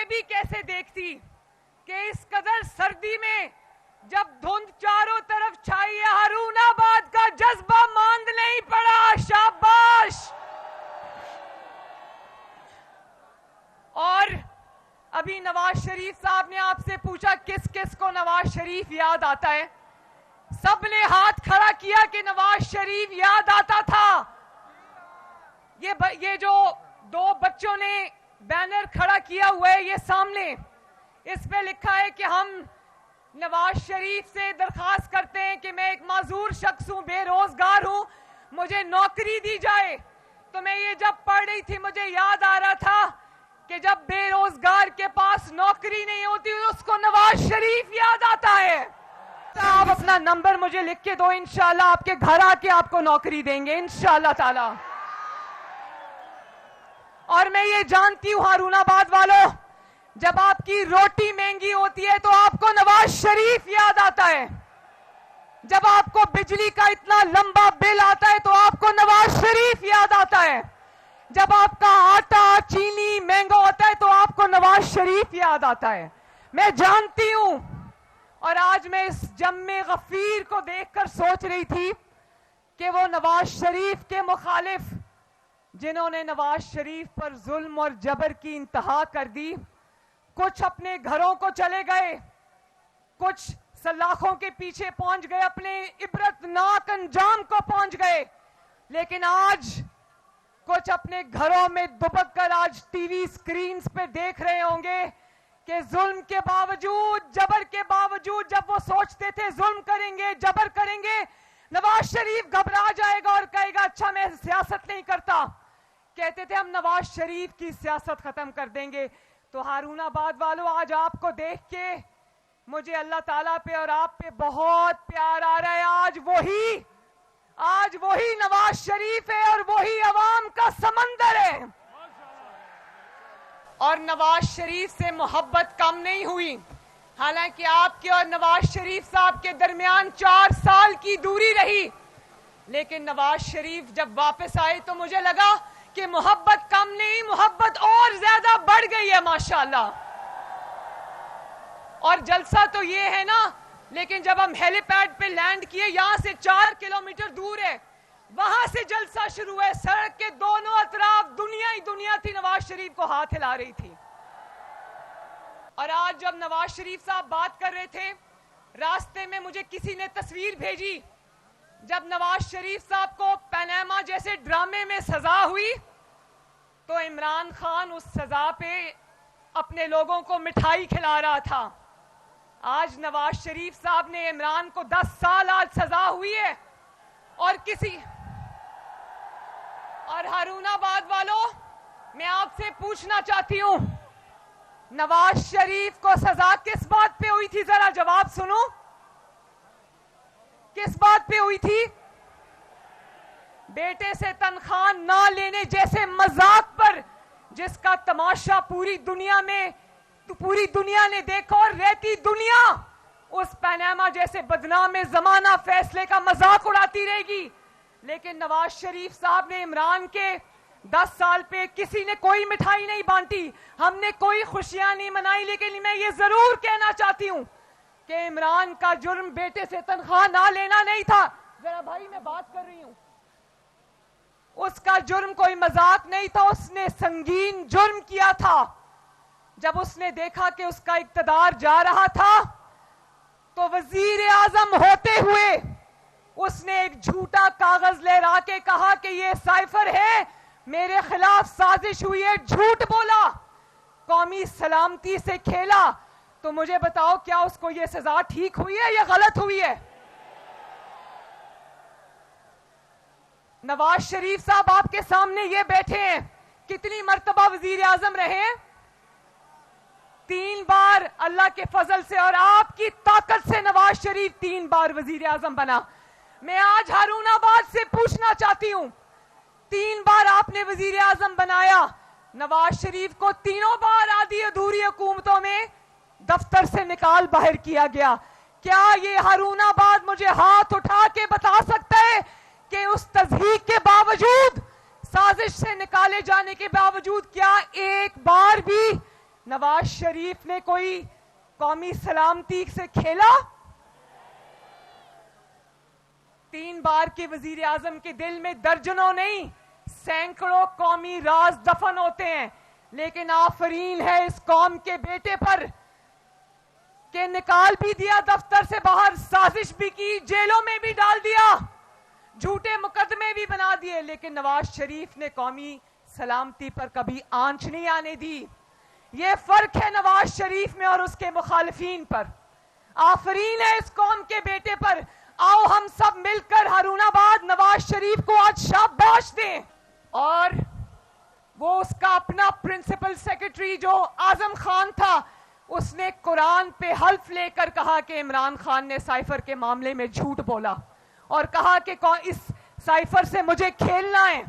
بھی کیسے دیکھتی کہ اس قدر سردی میں جب دھند چاروں طرف چھائی ہے ہارون آباد کا جذبہ ماند نہیں پڑا. شاباش. اور ابھی نواز شریف صاحب نے آپ سے پوچھا کس کس کو نواز شریف یاد آتا ہے. سب نے ہاتھ کھڑا کیا کہ نواز شریف یاد آتا تھا. یہ جو دو بچوں نے بینر کھڑا کیا ہوا ہے یہ سامنے, اس پہ لکھا ہے کہ ہم نواز شریف سے درخواست کرتے ہیں کہ میں ایک معذور شخص ہوں, بے روزگار ہوں, مجھے نوکری دی جائے. تو میں یہ جب پڑھ رہی تھی مجھے یاد آ رہا تھا کہ جب بے روزگار کے پاس نوکری نہیں ہوتی اس کو نواز شریف یاد آتا ہے. آپ اپنا نمبر مجھے لکھ کے دو, انشاءاللہ آپ کے گھر آ کے آپ کو نوکری دیں گے انشاءاللہ تعالی. اور میں یہ جانتی ہوں ہارون آباد والوں, جب آپ کی روٹی مہنگی ہوتی ہے تو آپ کو نواز شریف یاد آتا ہے. جب آپ کو بجلی کا اتنا لمبا بل آتا ہے تو آپ کو نواز شریف یاد آتا ہے. جب آپ کا آٹا چینی مہنگا ہوتا ہے تو آپ کو نواز شریف یاد آتا ہے. میں جانتی ہوں. اور آج میں اس جم غفیر کو دیکھ کر سوچ رہی تھی کہ وہ نواز شریف کے مخالف جنہوں نے نواز شریف پر ظلم اور جبر کی انتہا کر دی, کچھ اپنے گھروں کو چلے گئے, کچھ سلاخوں کے پیچھے پہنچ گئے, اپنے عبرتناک انجام کو پہنچ گئے, لیکن آج کچھ اپنے گھروں میں دبک کر آج ٹی وی سکرینز پہ دیکھ رہے ہوں گے کہ ظلم کے باوجود, جبر کے باوجود, جب وہ سوچتے تھے ظلم کریں گے, جبر کریں گے, نواز شریف گھبرا جائے گا اور کہے گا اچھا میں سیاست نہیں کرتا. کہتے تھے ہم نواز شریف کی سیاست ختم کر دیں گے. تو ہارون آباد والوں آج آپ کو دیکھ کے مجھے اللہ تعالیٰ پہ اور آپ پہ بہت پیار آ رہا ہے. آج وہی نواز شریف ہے اور وہی عوام کا سمندر ہے. اور نواز شریف سے محبت کم نہیں ہوئی, حالانکہ آپ کے اور نواز شریف صاحب کے درمیان 4 سال کی دوری رہی, لیکن نواز شریف جب واپس آئے تو مجھے لگا کہ محبت کم نہیں, محبت اور زیادہ بڑھ گئی ہے ماشاءاللہ. اور جلسہ تو یہ ہے نا, لیکن جب ہم ہیلی پیڈ پہ لینڈ کیے, یہاں سے 4 کلومیٹر دور ہے, وہاں سے جلسہ شروع ہے. سڑک کے دونوں اطراف دنیا ہی دنیا تھی, نواز شریف کو ہاتھ ہلا رہی تھی. اور آج جب نواز شریف صاحب بات کر رہے تھے, راستے میں مجھے کسی نے تصویر بھیجی, جب نواز شریف صاحب کو پیناما جیسے ڈرامے میں سزا ہوئی تو عمران خان اس سزا پہ اپنے لوگوں کو مٹھائی کھلا رہا تھا. آج نواز شریف صاحب نے عمران کو 10 سال آج سزا ہوئی ہے, اور ہارون آباد والوں میں آپ سے پوچھنا چاہتی ہوں, نواز شریف کو سزا کس بات پہ ہوئی تھی؟ ذرا جواب سنو, کس بات پہ ہوئی تھی؟ بیٹے سے تنخواہ نہ لینے جیسے مذاق پر, جس کا تماشا پوری دنیا نے دیکھا, اور رہتی دنیا اس پیناما جیسے بدنام زمانہ فیصلے کا مذاق اڑاتی رہے گی. لیکن نواز شریف صاحب نے عمران کے 10 سال پہ کسی نے کوئی مٹھائی نہیں بانٹی, ہم نے کوئی خوشیاں نہیں منائی. لیکن میں یہ ضرور کہنا چاہتی ہوں کہ عمران کا جرم بیٹے سے تنخواہ نہ لینا نہیں تھا. ذرا بھائی میں بات کر رہی ہوں, اس کا جرم کوئی مذاق نہیں تھا, اس نے سنگین جرم کیا تھا. جب اس نے دیکھا کہ اس کا اقتدار جا رہا تھا تو وزیر اعظم ہوتے ہوئے اس نے ایک جھوٹا کاغذ لہرا کے کہا کہ یہ سائفر ہے, میرے خلاف سازش ہوئی ہے, جھوٹ بولا, قومی سلامتی سے کھیلا. تو مجھے بتاؤ کیا اس کو یہ سزا ٹھیک ہوئی ہے یا غلط ہوئی ہے؟ نواز شریف صاحب آپ کے سامنے یہ بیٹھے ہیں, کتنی مرتبہ وزیر اعظم رہے ہیں؟ 3 بار اللہ کے فضل سے اور آپ کی طاقت سے نواز شریف 3 بار وزیر اعظم بنا. میں آج ہارون آباد سے پوچھنا چاہتی ہوں, 3 بار آپ نے وزیر اعظم بنایا, نواز شریف کو 3 بار آدھی ادھوری حکومتوں میں دفتر سے نکال باہر کیا گیا. کیا یہ ہارون آباد مجھے ہاتھ اٹھا کے بتا سکتا ہے کہ اس تضحیک کے باوجود, سازش سے نکالے جانے کے باوجود, کیا ایک بار بھی नवाज शरीफ ने कोई कौमी सलामती से खेला? 3 बार के वजीर आजम के दिल में दर्जनों नहीं सैकड़ों कौमी राज दफन होते हैं, लेकिन आफरीन है इस कौम के बेटे पर के निकाल भी दिया दफ्तर से बाहर, साजिश भी की, जेलों में भी डाल दिया, झूठे मुकदमे भी बना दिए, लेकिन नवाज शरीफ ने कौमी सलामती पर कभी आंच नहीं आने दी। ये फर्क है नवाज शरीफ में और उसके मुखालिफिन पर। आफरीन है इस कौम के बेटे पर। आओ हम सब मिलकर हारूनाबाद नवाज शरीफ को आज शाबाश दें। और वो उसका अपना प्रिंसिपल सेक्रेटरी जो आजम खान था, उसने कुरान पे हल्फ लेकर कहा कि इमरान खान ने साइफर के मामले में झूठ बोला और कहा कि इस साइफर से मुझे खेलना है।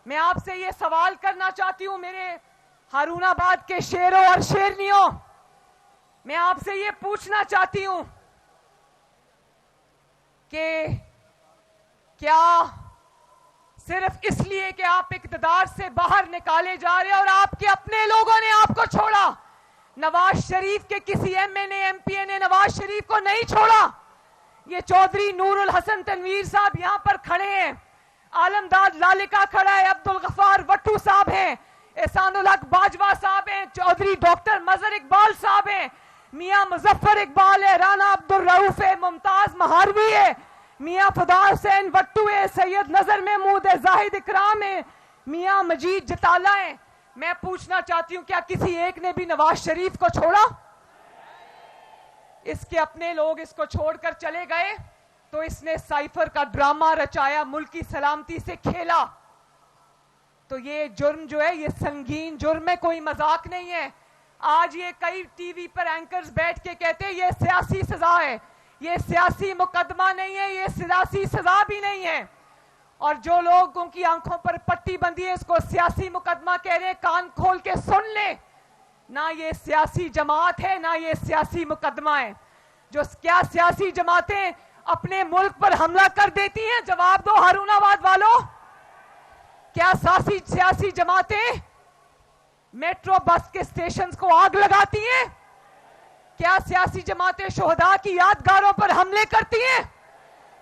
मैं आपसे ये सवाल करना चाहती हूं मेरे हारूनाबाद के शेरों और शेरनियों, मैं आपसे ये पूछना चाहती हूं कि क्या सिर्फ इसलिए कि आप इक़्तिदार से बाहर निकाले जा रहे और आपके अपने लोगों ने आपको छोड़ा, नवाज शरीफ के किसी एमएनए एमपीए ने नवाज शरीफ को नहीं छोड़ा? ये चौधरी नूरुल हसन तनवीर साहब यहां पर खड़े हैं, आलमदाद लालिका खड़ा है, अब्दुल गफ्फार वट्टू साहब हैं, एहसानुल हक बाजवा साहब हैं, चौधरी डॉक्टर मजहर इकबाल साहब हैं, मियां मुजफ्फर इकबाल है, राना अब्दुल रऊफ है, मुमताज महारवी है, मियां फदा हुसैन वट्टू है, सैयद नजर महमूद है, जाहिद इकराम है, मियां मजीद जताला है। मैं पूछना चाहती हूं क्या किसी एक ने भी नवाज शरीफ को छोड़ा? इसके अपने लोग इसको छोड़कर चले गए तो इसने साइफर का ड्रामा रचाया, मुल्क की सलामती से खेला। तो ये जुर्म जो है ये संगीन जुर्म है, कोई मजाक नहीं है। आज ये कई टीवी पर एंकर्स बैठ के कहते हैं ये सियासी सजा है, ये सियासी मुकदमा नहीं है, ये सियासी सजा भी नहीं है। और जो लोगों की आंखों पर पट्टी बंधी है इसको सियासी मुकदमा कह रहे हैं, कान खोल के सुन ले, ना ये सियासी जमात है ना ये सियासी मुकदमा है। जो क्या सियासी जमातें अपने मुल्क पर हमला कर देती हैं, जवाब दो हारूनाबाद वालों। क्या सियासी जमातें मेट्रो बस के स्टेशंस को आग लगाती हैं? क्या सियासी जमातें शोहदा की यादगारों पर हमले करती हैं?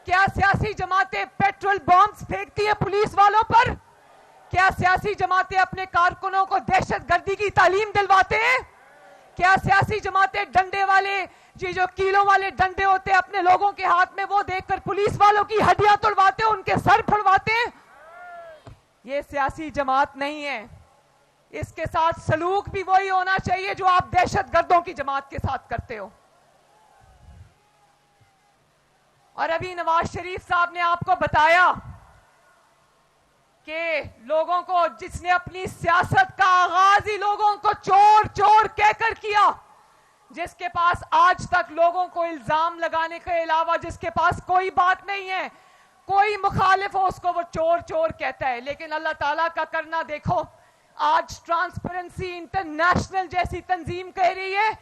क्या सियासी जमातें पेट्रोल बॉम्ब्स फेंकती हैं पुलिस वालों पर? क्या सियासी जमातें अपने कारकुनों को दहशतगर्दी की तालीम दिलवाते हैं? क्या सियासी जमातें डंडे वाले जो कीलों वाले डंडे होते हैं अपने लोगों के हाथ में, वो देखकर पुलिस वालों की हड्डियां तोड़वाते हैं, उनके सर फुड़वाते हैं? ये सियासी जमात नहीं है। इसके साथ सलूक भी वही होना चाहिए जो आप दहशतगर्दों की जमात के साथ करते हो। और अभी नवाज शरीफ साहब ने आपको बताया कि लोगों को, जिसने अपनी सियासत का आगाज ही लोगों को चोर चोर कहकर किया, जिसके पास आज तक लोगों को इल्जाम लगाने के अलावा जिसके पास कोई बात नहीं है, कोई मुखालिफ हो उसको वो चोर चोर कहता है। लेकिन अल्लाह ताला का करना देखो, आज ट्रांसपेरेंसी इंटरनेशनल जैसी तंजीम कह रही है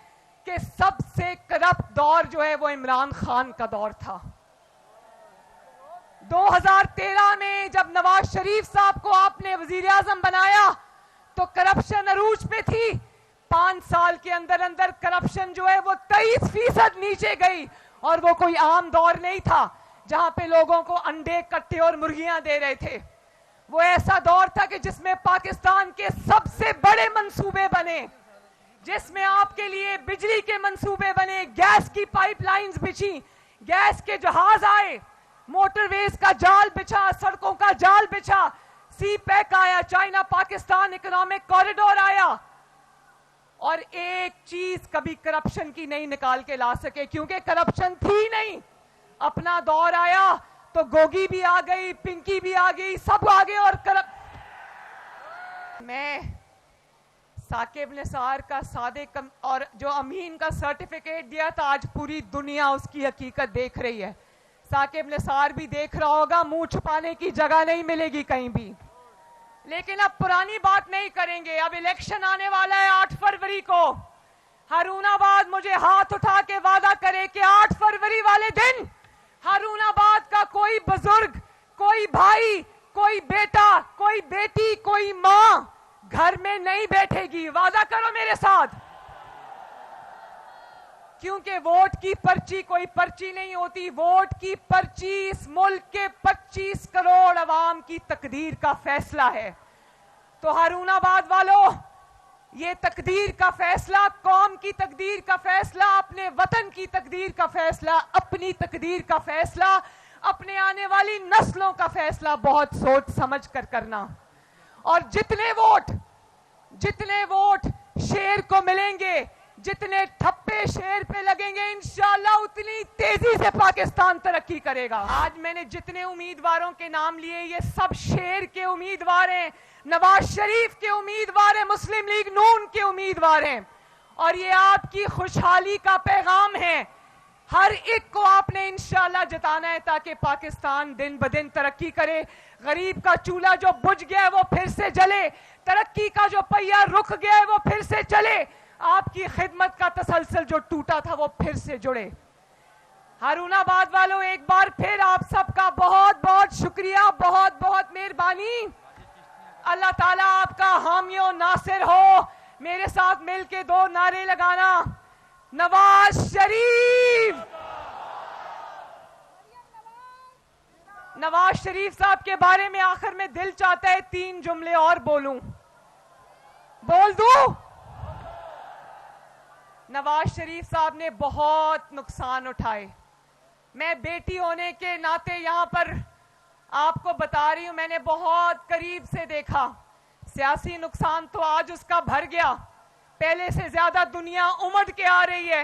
कि सबसे करप्ट दौर जो है वो इमरान खान का दौर था। 2013 में जब नवाज शरीफ साहब को आपने वजीर आजम बनाया तो करप्शन अरूज पे थी। 5 साल के अंदर अंदर करप्शन जो है वो 23% नीचे गई, और वो कोई आम दौर नहीं था जहां पे लोगों को अंडे कट्टे और मुर्गियां दे रहे थे। वो ऐसा दौर था कि जिसमें पाकिस्तान के सबसे बड़े मंसूबे बने, जिसमें आपके लिए बिजली के मंसूबे बने, गैस की पाइपलाइंस बिछी, गैस के जहाज आए, मोटरवेज का जाल बिछा, सड़कों का जाल बिछा, सी पैक आया, चाइना पाकिस्तान इकोनॉमिक कॉरिडोर आया, और एक चीज कभी करप्शन की नहीं निकाल के ला सके, क्योंकि करप्शन थी नहीं। अपना दौर आया तो गोगी भी आ गई, पिंकी भी आ गई, सब आ गए, और मैं साकिब निसार का सादिक और जो अमीन का सर्टिफिकेट दिया था, आज पूरी दुनिया उसकी हकीकत देख रही है। साकिब निसार भी देख रहा होगा, मुंह छुपाने की जगह नहीं मिलेगी कहीं भी। लेकिन अब पुरानी बात नहीं करेंगे, अब इलेक्शन आने वाला है 8 फरवरी को। हारूनाबाद मुझे हाथ उठा के वादा करे कि 8 फरवरी वाले दिन हारूनाबाद का कोई बुजुर्ग, कोई भाई, कोई बेटा, कोई बेटी, कोई मां घर में नहीं बैठेगी, वादा करो मेरे साथ। क्योंकि वोट की पर्ची कोई पर्ची नहीं होती, वोट की पर्ची इस मुल्क के 25 करोड़ अवाम की तकदीर का फैसला है। तो हारूनाबाद वालों, ये तकदीर का फैसला, कौम की तकदीर का फैसला, अपने वतन की तकदीर का फैसला, अपनी तकदीर का फैसला, अपने आने वाली नस्लों का फैसला बहुत सोच समझ कर करना। और जितने वोट शेर को मिलेंगे, जितने ठप्पे शेर पे लगेंगे, इंशाअल्लाह उतनी तेजी से पाकिस्तान तरक्की करेगा। आज मैंने जितने उम्मीदवारों के नाम लिए, ये सब शेर के उम्मीदवार हैं, नवाज शरीफ के उम्मीदवार हैं, मुस्लिम लीग नून के उम्मीदवार हैं। और ये आपकी खुशहाली का पैगाम है। हर एक को आपने इंशाअल्लाह जताना है ताकि पाकिस्तान दिन ब दिन तरक्की करे। गरीब का चूल्हा जो बुझ गया है वो फिर से जले, तरक्की का जो पहिया रुक गया है वो फिर से चले, आपकी खिदमत का तसलसल जो टूटा था वो फिर से जुड़े। हारूनाबाद वालों, एक बार फिर आप सबका बहुत बहुत शुक्रिया, बहुत बहुत मेहरबानी। अल्लाह ताला आपका हामी और नासिर हो। मेरे साथ मिलके 2 नारे लगाना, नवाज शरीफ। नवाज शरीफ साहब के बारे में आखिर में दिल चाहता है 3 जुमले और बोलूं, बोल दूं? नवाज शरीफ साहब ने बहुत नुकसान उठाए। मैं बेटी होने के नाते यहां पर आपको बता रही हूं, मैंने बहुत करीब से देखा। सियासी नुकसान तो आज उसका भर गया, पहले से ज्यादा दुनिया उमड़ के आ रही है,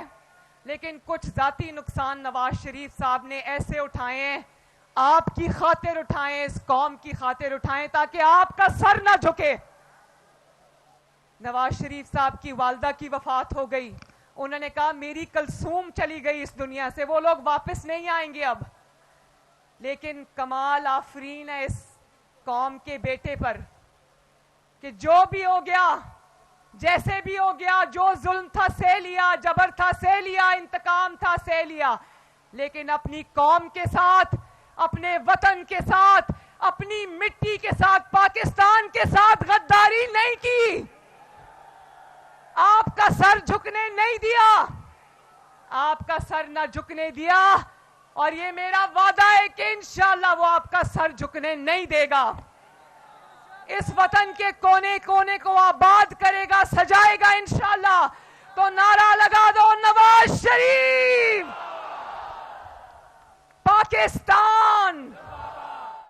लेकिन कुछ जाती नुकसान नवाज शरीफ साहब ने ऐसे उठाए हैं, आपकी खातिर उठाए, इस कौम की खातिर उठाए, ताकि आपका सर ना झुके। नवाज शरीफ साहब की वालदा की वफात हो गई, उन्होंने कहा मेरी कलसूम चली गई इस दुनिया से, वो लोग वापस नहीं आएंगे अब। लेकिन कमाल आफरीन है इस कौम के बेटे पर कि जो भी हो गया, जैसे भी हो गया, जो जुल्म था सह लिया, जबर था सह लिया, इंतकाम था सह लिया, लेकिन अपनी कौम के साथ, अपने वतन के साथ, अपनी मिट्टी के साथ, पाकिस्तान के साथ गद्दारी नहीं की। आपका सर झुकने नहीं दिया, आपका सर ना झुकने दिया। और ये मेरा वादा है कि इंशाअल्लाह वो आपका सर झुकने नहीं देगा। इस वतन के कोने कोने को आबाद करेगा, सजाएगा इंशाअल्लाह। तो नारा लगा दो, नवाज शरीफ, पाकिस्तान।